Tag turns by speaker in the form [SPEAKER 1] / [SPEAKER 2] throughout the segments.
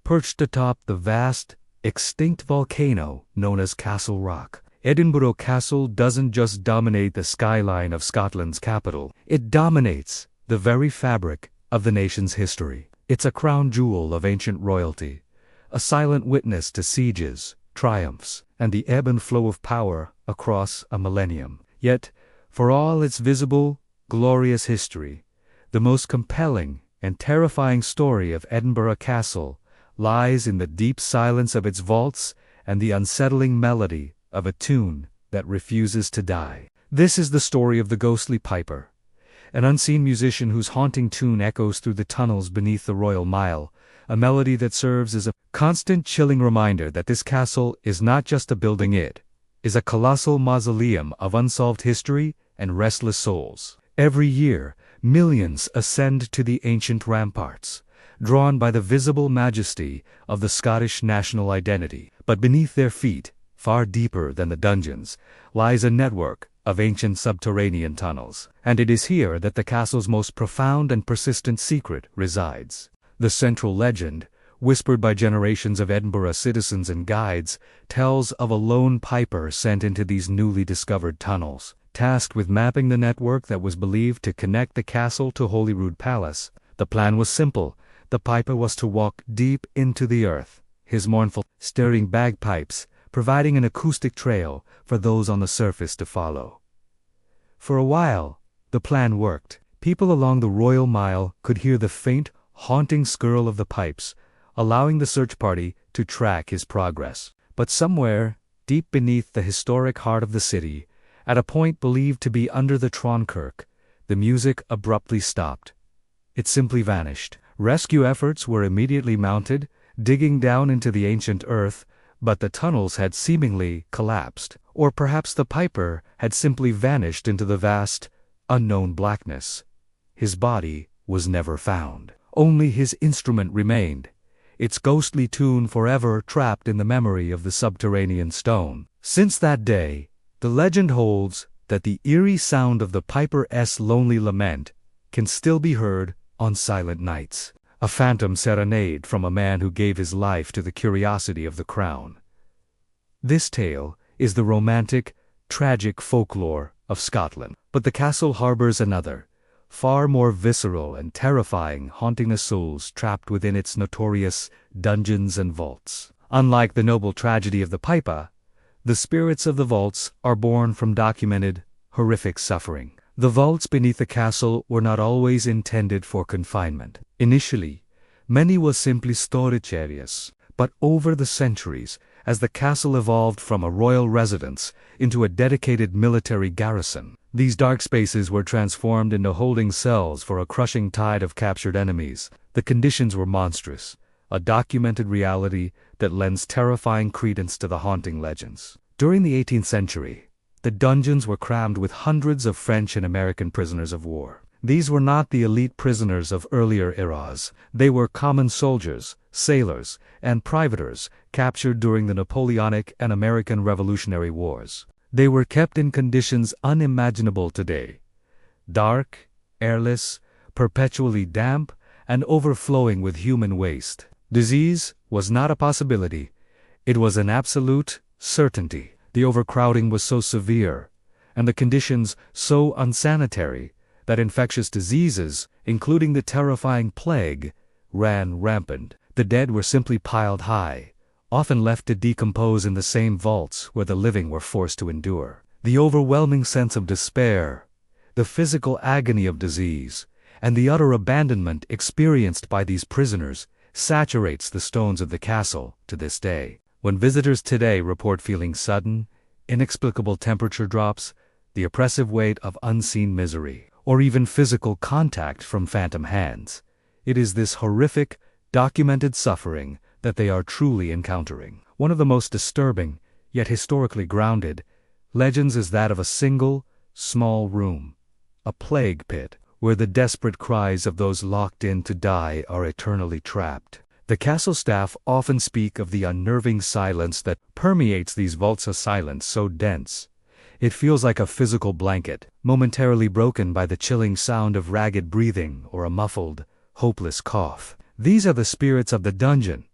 [SPEAKER 1] perched atop the vast, extinct volcano known as Castle Rock. Edinburgh Castle doesn't just dominate the skyline of Scotland's capital, it dominates the very fabric of the nation's history. It's a crown jewel of ancient royalty, a silent witness to sieges, triumphs, and the ebb and flow of power across a millennium. Yet, for all its visible, glorious history, the most compelling and terrifying story of Edinburgh Castle lies in the deep silence of its vaults and the unsettling melody of a tune that refuses to die. This is the story of the ghostly piper, an unseen musician whose haunting tune echoes through the tunnels beneath the Royal Mile, a melody that serves as a constant chilling reminder that this castle is not just a building, it is a colossal mausoleum of unsolved history and restless souls. Every year, millions ascend to the ancient ramparts, drawn by the visible majesty of the Scottish national identity. But beneath their feet, far deeper than the dungeons, lies a network of ancient subterranean tunnels. And it is here that the castle's most profound and persistent secret resides. The central legend, whispered by generations of Edinburgh citizens and guides, tells of a lone piper sent into these newly discovered tunnels. Tasked with mapping the network that was believed to connect the castle to Holyrood Palace, the plan was simple. The piper was to walk deep into the earth, his mournful, stirring bagpipes providing an acoustic trail for those on the surface to follow. For a while, the plan worked. People along the Royal Mile could hear the faint, haunting skirl of the pipes, allowing the search party to track his progress. But somewhere, deep beneath the historic heart of the city, at a point believed to be under the Tronkirk, the music abruptly stopped. It simply vanished. Rescue efforts were immediately mounted, digging down into the ancient earth, but the tunnels had seemingly collapsed. Or perhaps the piper had simply vanished into the vast, unknown blackness. His body was never found. Only his instrument remained, its ghostly tune forever trapped in the memory of the subterranean stone. Since that day, the legend holds that the eerie sound of the piper's lonely lament can still be heard on silent nights, a phantom serenade from a man who gave his life to the curiosity of the crown. This tale is the romantic, tragic folklore of Scotland. But the castle harbors another, far more visceral and terrifying, haunting the souls trapped within its notorious dungeons and vaults. Unlike the noble tragedy of the piper, the spirits of the vaults are born from documented, horrific suffering. The vaults beneath the castle were not always intended for confinement. Initially, many were simply storage areas, but over the centuries, as the castle evolved from a royal residence into a dedicated military garrison, these dark spaces were transformed into holding cells for a crushing tide of captured enemies. The conditions were monstrous, a documented reality that lends terrifying credence to the haunting legends. During the 18th century, the dungeons were crammed with hundreds of French and American prisoners of war. These were not the elite prisoners of earlier eras. They were common soldiers, sailors, and privateers captured during the Napoleonic and American Revolutionary Wars. They were kept in conditions unimaginable today: dark, airless, perpetually damp, and overflowing with human waste. Disease was not a possibility. It was an absolute certainty. The overcrowding was so severe, and the conditions so unsanitary, that infectious diseases, including the terrifying plague, ran rampant. The dead were simply piled high, often left to decompose in the same vaults where the living were forced to endure. The overwhelming sense of despair, the physical agony of disease, and the utter abandonment experienced by these prisoners saturates the stones of the castle to this day. When visitors today report feeling sudden, inexplicable temperature drops, the oppressive weight of unseen misery, or even physical contact from phantom hands, it is this horrific, documented suffering that they are truly encountering. One of the most disturbing, yet historically grounded, legends is that of a single, small room, a plague pit, where the desperate cries of those locked in to die are eternally trapped. The castle staff often speak of the unnerving silence that permeates these vaults, a silence so dense it feels like a physical blanket, momentarily broken by the chilling sound of ragged breathing or a muffled, hopeless cough. These are the spirits of the dungeon,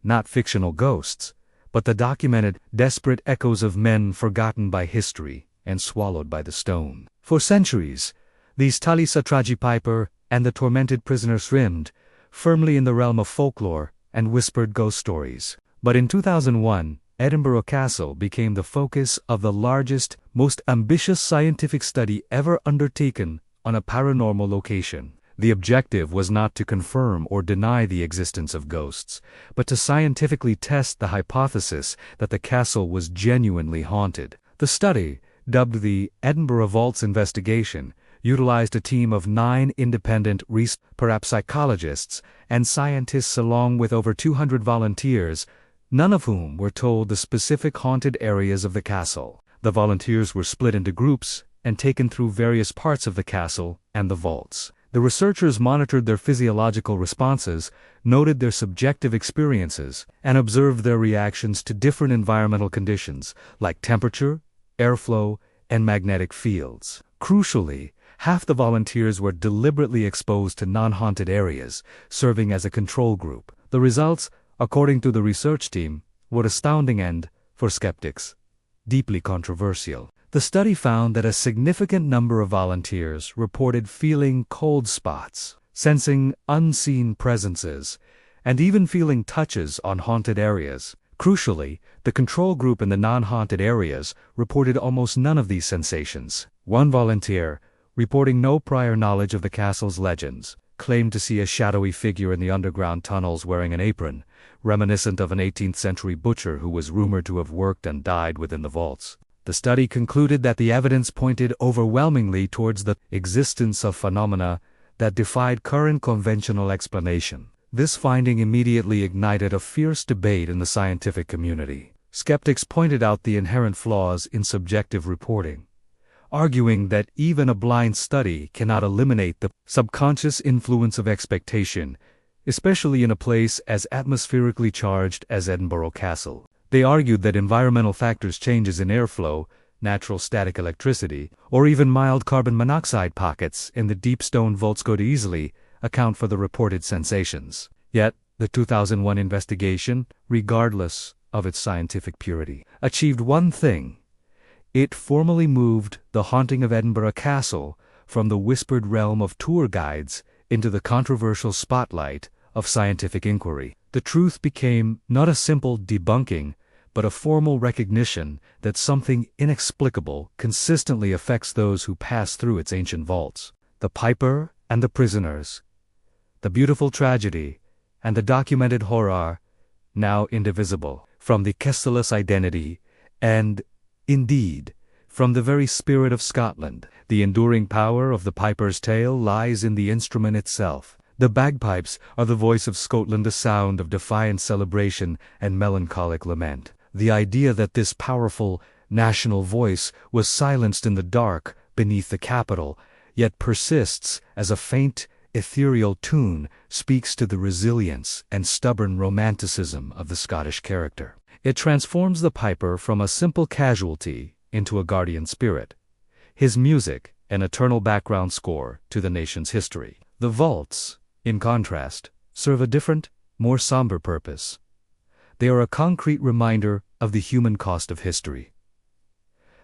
[SPEAKER 1] not fictional ghosts, but the documented, desperate echoes of men forgotten by history and swallowed by the stone. For centuries, these Talisa Piper and the tormented prisoners remained firmly in the realm of folklore and whispered ghost stories. But in 2001, Edinburgh Castle became the focus of the largest, most ambitious scientific study ever undertaken on a paranormal location. The objective was not to confirm or deny the existence of ghosts, but to scientifically test the hypothesis that the castle was genuinely haunted. The study, dubbed the Edinburgh Vaults Investigation, utilized a team of 9 independent parapsychologists and scientists along with over 200 volunteers, none of whom were told the specific haunted areas of the castle. The volunteers were split into groups and taken through various parts of the castle and the vaults. The researchers monitored their physiological responses, noted their subjective experiences, and observed their reactions to different environmental conditions like temperature, airflow, and magnetic fields. Crucially, half the volunteers were deliberately exposed to non-haunted areas, serving as a control group. The results, according to the research team, were astounding and, for skeptics, deeply controversial. The study found that a significant number of volunteers reported feeling cold spots, sensing unseen presences, and even feeling touches on haunted areas. Crucially, the control group in the non-haunted areas reported almost none of these sensations. One volunteer, reporting no prior knowledge of the castle's legends, claimed to see a shadowy figure in the underground tunnels wearing an apron, reminiscent of an 18th century butcher who was rumored to have worked and died within the vaults. The study concluded that the evidence pointed overwhelmingly towards the existence of phenomena that defied current conventional explanation. This finding immediately ignited a fierce debate in the scientific community. Skeptics pointed out the inherent flaws in subjective reporting, arguing that even a blind study cannot eliminate the subconscious influence of expectation, especially in a place as atmospherically charged as Edinburgh Castle. They argued that environmental factors, changes in airflow, natural static electricity, or even mild carbon monoxide pockets in the deep stone vaults could easily account for the reported sensations. Yet, the 2001 investigation, regardless of its scientific purity, achieved one thing. It formally moved the haunting of Edinburgh Castle from the whispered realm of tour guides into the controversial spotlight of scientific inquiry. The truth became not a simple debunking, but a formal recognition that something inexplicable consistently affects those who pass through its ancient vaults. The piper and the prisoners, the beautiful tragedy, and the documented horror, now indivisible, from the castle's identity, and, indeed, from the very spirit of Scotland. The enduring power of the piper's tale lies in the instrument itself. The bagpipes are the voice of Scotland, a sound of defiant celebration and melancholic lament. The idea that this powerful, national voice was silenced in the dark beneath the capital, yet persists as a faint, ethereal tune, speaks to the resilience and stubborn romanticism of the Scottish character. It transforms the piper from a simple casualty into a guardian spirit, his music an eternal background score to the nation's history. The vaults, in contrast, serve a different, more somber purpose. They are a concrete reminder of the human cost of history.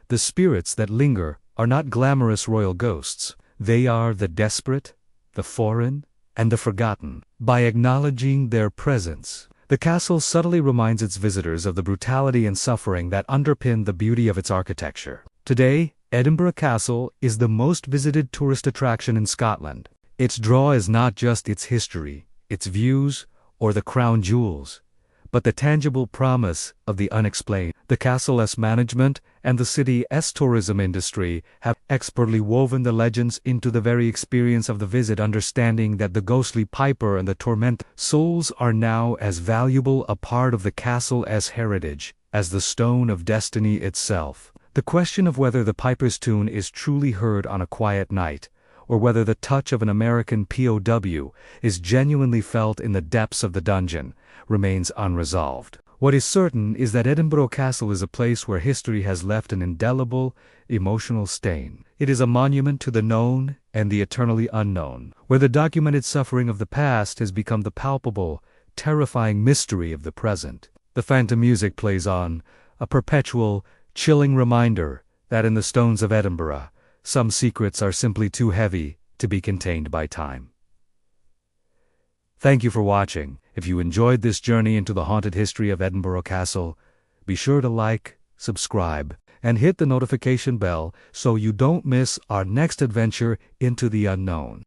[SPEAKER 1] The spirits that linger are not glamorous royal ghosts. They are the desperate, the foreign, and the forgotten. By acknowledging their presence, the castle subtly reminds its visitors of the brutality and suffering that underpin the beauty of its architecture. Today, Edinburgh Castle is the most visited tourist attraction in Scotland. Its draw is not just its history, its views, or the crown jewels, but the tangible promise of the unexplained. The castle's management and the city's tourism industry have expertly woven the legends into the very experience of the visit, understanding that the ghostly piper and the tormented souls are now as valuable a part of the castle's heritage as the stone of destiny itself. The question of whether the piper's tune is truly heard on a quiet night, or whether the touch of an American POW is genuinely felt in the depths of the dungeon, remains unresolved. What is certain is that Edinburgh Castle is a place where history has left an indelible, emotional stain. It is a monument to the known and the eternally unknown, where the documented suffering of the past has become the palpable, terrifying mystery of the present. The phantom music plays on, a perpetual, chilling reminder that in the stones of Edinburgh, some secrets are simply too heavy to be contained by time. Thank you for watching. If you enjoyed this journey into the haunted history of Edinburgh Castle, be sure to like, subscribe, and hit the notification bell so you don't miss our next adventure into the unknown.